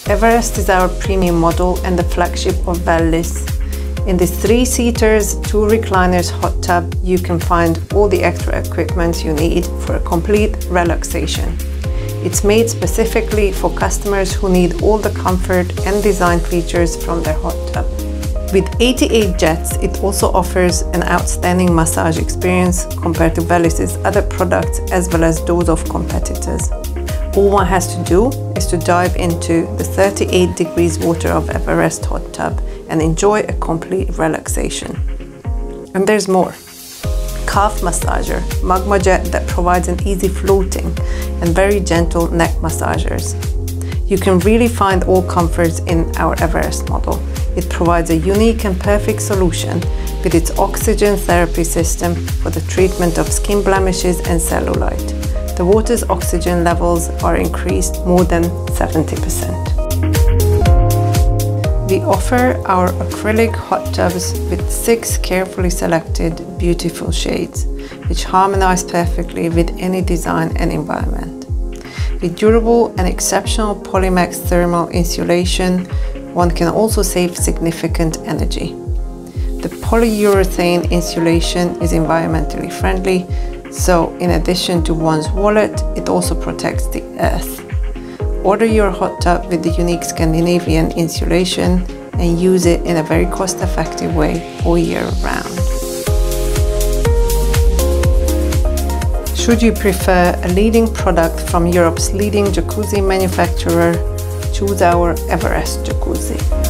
Everest is our premium model and the flagship of Wellis. In this 3-seaters, 2 recliners hot tub, you can find all the extra equipment you need for a complete relaxation. It's made specifically for customers who need all the comfort and design features from their hot tub. With 88 jets, it also offers an outstanding massage experience compared to Wellis' other products as well as those of competitors. All one has to do is to dive into the 38 degrees water of Everest hot tub and enjoy a complete relaxation. And there's more. Calf massager, Magma Jet that provides an easy floating and very gentle neck massagers. You can really find all comforts in our Everest model. It provides a unique and perfect solution with its oxygen therapy system for the treatment of skin blemishes and cellulite. The water's oxygen levels are increased more than 70%. We offer our acrylic hot tubs with 6 carefully selected beautiful shades, which harmonize perfectly with any design and environment. With durable and exceptional Polymax thermal insulation, one can also save significant energy. The polyurethane insulation is environmentally friendly, so in addition to one's wallet, it also protects the earth. Order your hot tub with the unique Scandinavian insulation and use it in a very cost-effective way all year round. Should you prefer a leading product from Europe's leading jacuzzi manufacturer, choose our Everest Jacuzzi.